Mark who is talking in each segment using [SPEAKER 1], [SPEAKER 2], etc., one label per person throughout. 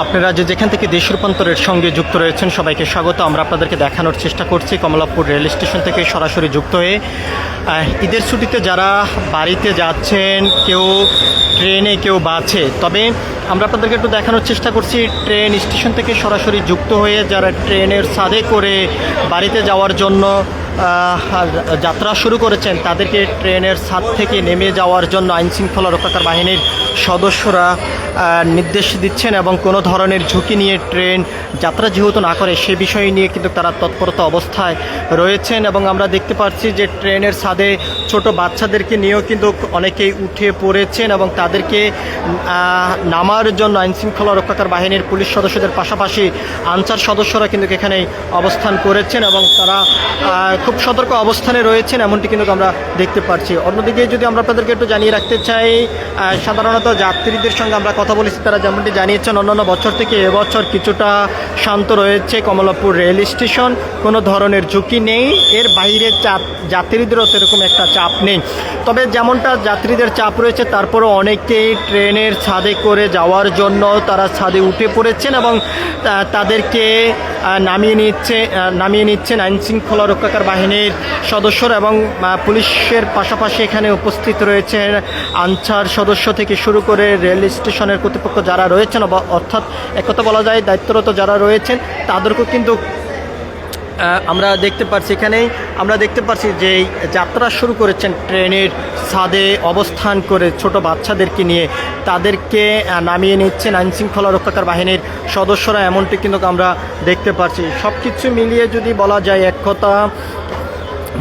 [SPEAKER 1] আপনারা যেখান থেকে দেশ রূপান্তরের সঙ্গে যুক্ত রয়েছেন সবাইকে স্বাগত। আমরা আপনাদেরকে দেখানোর চেষ্টা করছি কমলাপুর রেল স্টেশন থেকে সরাসরি যুক্ত হয়ে ঈদের ছুটিতে যারা বাড়িতে যাচ্ছেন, কেউ ট্রেনে কেউ বাসে। তবে আমরা আপনাদেরকে একটু দেখানোর চেষ্টা করছি ট্রেন স্টেশন থেকে সরাসরি যুক্ত হয়ে যারা ট্রেনের ছাদে করে বাড়িতে যাওয়ার জন্য যাত্রা শুরু করেছেন, তাদেরকে ট্রেনের ছাদ থেকে নেমে যাওয়ার জন্য আইনশৃঙ্খলা রক্ষাকারী বাহিনীর সদস্যরা নির্দেশ দিচ্ছেন এবং কোনো ধরনের ঝুঁকি নিয়ে ট্রেন যাত্রা যেহেতু না করে সে বিষয় নিয়ে কিন্তু তারা তৎপরতা অবস্থায় রয়েছেন। এবং আমরা দেখতে পাচ্ছি যে ট্রেনের ছাদে ছোট বাচ্চাদেরকে নিয়েও কিন্তু অনেকেই উঠে পড়েছেন এবং তাদেরকে নামার জন্য আইনশৃঙ্খলা রক্ষাকারী বাহিনীর পুলিশ সদস্যদের পাশাপাশি আনসার সদস্যরা কিন্তু এখানে অবস্থান করেছেন এবং তারা খুব সতর্ক অবস্থানে রয়েছেন, এমনটি কিন্তু আমরা দেখতে পাচ্ছি। অন্যদিকে যদি আমরা আপনাদেরকে একটু জানিয়ে রাখতে চাই, সাধারণত যাত্রীদের সঙ্গে আমরা কথা বলেছি, তারা যেমনটি জানিয়েছেন অন্যান্য বছর থেকে এবছর কিছুটা শান্ত রয়েছে কমলাপুর রেল স্টেশন, কোনো ধরনের ঝুঁকি নেই। এর বাইরে যাত্রীদেরও সেরকম একটা চাপ নেই। তবে যেমনটা যাত্রীদের চাপ রয়েছে, তারপরও অনেকেই ট্রেনের ছাদে করে যাওয়ার জন্য তারা ছাদে উঠে পড়েছেন এবং তাদেরকে নামিয়ে নিচ্ছেন আইনশৃঙ্খলা রক্ষাকারী বাহিনীর সদস্যরা এবং পুলিশের পাশাপাশি এখানে উপস্থিত রয়েছেন আনসার সদস্য থেকে শুরু করে রেল স্টেশনের কর্তৃপক্ষ যারা রয়েছেন, অর্থাৎ একথা বলা যায় দায়িত্বরত যারা রয়েছেন তাদেরকেও কিন্তু আমরা দেখতে পাচ্ছি। এখানেই আমরা দেখতে পাচ্ছি যে যাত্রা শুরু করেছেন ট্রেনের ছাদে অবস্থান করে ছোট বাচ্চাদেরকে নিয়ে, তাদেরকে নামিয়ে নিচ্ছেন আইনশৃঙ্খলা রক্ষাকারী বাহিনীর সদস্যরা, এমনটি কিন্তু আমরা দেখতে পাচ্ছি। সব কিছু মিলিয়ে যদি বলা যায় এক কথা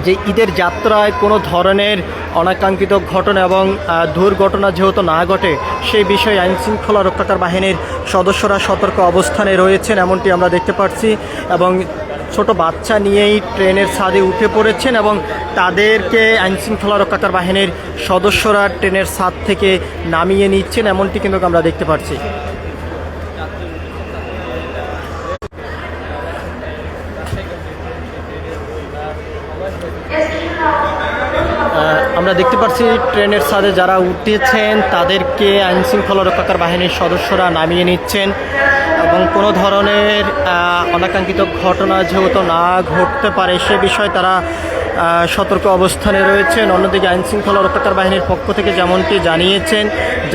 [SPEAKER 1] যে ঈদের যাত্রায় কোনো ধরনের অনাকাঙ্ক্ষিত ঘটনা এবং দুর্ঘটনা যেহেতু না ঘটে সেই বিষয়ে আইনশৃঙ্খলা রক্ষাকারী বাহিনীর সদস্যরা সতর্ক অবস্থানে রয়েছেন, এমনটি আমরা দেখতে পাচ্ছি। এবং ছোট বাচ্চা নিয়েই ট্রেনের ছাদে উঠে পড়েছেন এবং তাদেরকে আইনশৃঙ্খলা রক্ষাকারী বাহিনীর সদস্যরা ট্রেনের ছাদ থেকে নামিয়ে নিচ্ছেন, এমনটি কিন্তু আমরা দেখতে পাচ্ছি। আমরা দেখতে পাচ্ছি ট্রেনের ছাদে যারা উঠেছেন তাদেরকে আইনশৃঙ্খলা রক্ষাকারী বাহিনীর সদস্যরা নামিয়ে নিচ্ছেন এবং কোনো ধরনের অনাকাঙ্ক্ষিত ঘটনা যেহেতু না ঘটতে পারে সে বিষয়ে তারা সতর্ক অবস্থানে রয়েছেন। অন্যদিকে আইনশৃঙ্খলা রক্ষাকারী বাহিনীর পক্ষ থেকে যেমনটি জানিয়েছেন,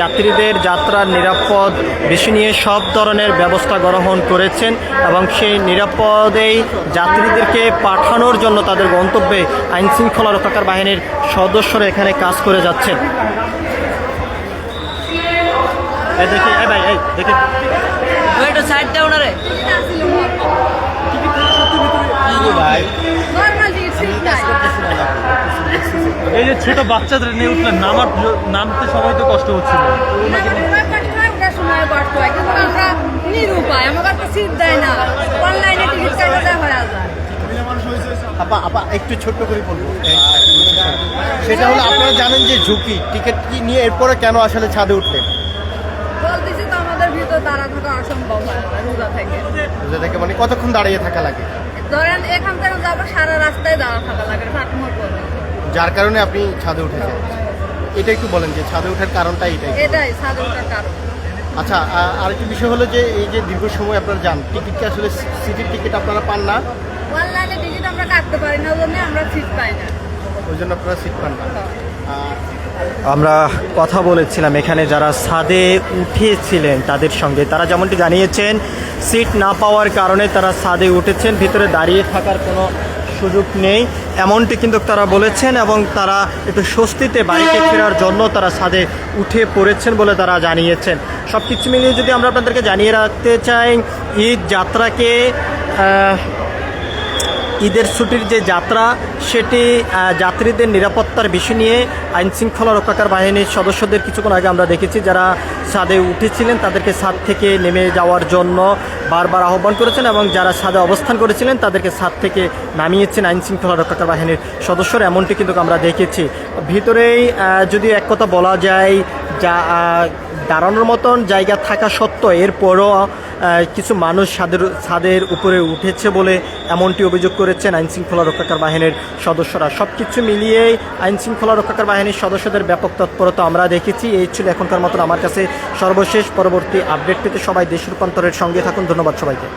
[SPEAKER 1] যাত্রীদের যাত্রার নিরাপদ বিষয় নিয়ে সব ধরনের ব্যবস্থা গ্রহণ করেছেন এবং সেই নিরাপদেই যাত্রীদেরকে পাঠানোর জন্য তাদের গন্তব্যে আইনশৃঙ্খলা রক্ষাকারী বাহিনীর সদস্যরা এখানে কাজ করে যাচ্ছেন। দেখি ভাই দেখি
[SPEAKER 2] এই যে ছোট বাচ্চাদের নিয়ে উঠলেন, নামতে সবাই তো কষ্ট হচ্ছিল।
[SPEAKER 3] একটু ছোট্ট করে বলবো, সেটা হলো আপনারা জানেন যে ঝুঁকি টিকিট নিয়ে এরপরে কেন আসলে ছাদে উঠলেন?
[SPEAKER 4] বলতেছি তো আমাদের ভিতর দাঁড়া থাকা অসম্ভব হয় রোজা থেকে।
[SPEAKER 3] মানে কতক্ষণ দাঁড়িয়ে থাকা লাগে?
[SPEAKER 4] ধরেন এখান থেকে যাবো সারা রাস্তায় দাঁড়া থাকা লাগে,
[SPEAKER 3] যার কারণে আপনি ছাদে উঠেছেন। এটা একটু বলেন যে ছাদে ওঠার কারণটা
[SPEAKER 4] এটাই ছাদে ওঠার কারণ।
[SPEAKER 3] আচ্ছা, আরেকটি বিষয় হলো যে এই যে দীর্ঘ সময় আপনারা যান, টিকিট কি আসলে সিটির টিকিট আপনারা পান না?
[SPEAKER 4] অনলাইনে টিকিট আমরা কাটতে পারি না, ওই জন্য আমরা সিট পাই না,
[SPEAKER 3] ওই জন্য আপনারা সিট পান না।
[SPEAKER 1] আমরা কথা বলেছিলাম এখানে যারা ছাদে উঠেছিলেন তাদের সঙ্গে, তারা যেমনটি জানিয়েছেন সিট না পাওয়ার কারণে তারা ছাদে উঠেছেন, ভিতরে দাঁড়িয়ে থাকার কোনো সুযোগ নেই এমনটি কিন্তু তারা বলেছেন এবং তারা একটু স্বস্তিতে বাড়িতে ফেরার জন্য তারা ছাদে উঠে পড়েছেন বলে তারা জানিয়েছেন। সব কিছু মিলিয়ে যদি আমরা আপনাদেরকে জানিয়ে রাখতে চাই, ঈদ যাত্রাকে ঈদের ছুটির যে যাত্রা সেটি যাত্রীদের নিরাপত্তার বিষয় নিয়ে আইনশৃঙ্খলা রক্ষাকারী বাহিনীর সদস্যদের কিছুক্ষণ আগে আমরা দেখেছি যারা ছাদে উঠেছিলেন তাদেরকে ছাদ থেকে নেমে যাওয়ার জন্য বারবার আহ্বান করেছেন এবং যারা ছাদে অবস্থান করেছিলেন তাদেরকে ছাদ থেকে নামিয়েছেন আইনশৃঙ্খলা রক্ষাকারী বাহিনীর সদস্যরা, এমনটি কিন্তু আমরা দেখেছি। ভিতরেই যদি এক কথা বলা যায় যা দাঁড়ানোর মতন জায়গা থাকা সত্ত্বেও এরপরও কিছু মানুষ ছাদের উপরে উঠেছে বলে এমনটি অভিযোগ করেছেন আইনশৃঙ্খলা রক্ষাকার বাহিনীর সদস্যরা। সব কিছু মিলিয়েই আইনশৃঙ্খলা রক্ষাকার বাহিনীর সদস্যদের ব্যাপক তৎপরতা আমরা দেখেছি। এই ছিল এখনকার মতন আমার কাছে সর্বশেষ। পরবর্তী আপডেট পেতে সবাই দেশ রূপান্তরের সঙ্গে থাকুন। ধন্যবাদ সবাইকে।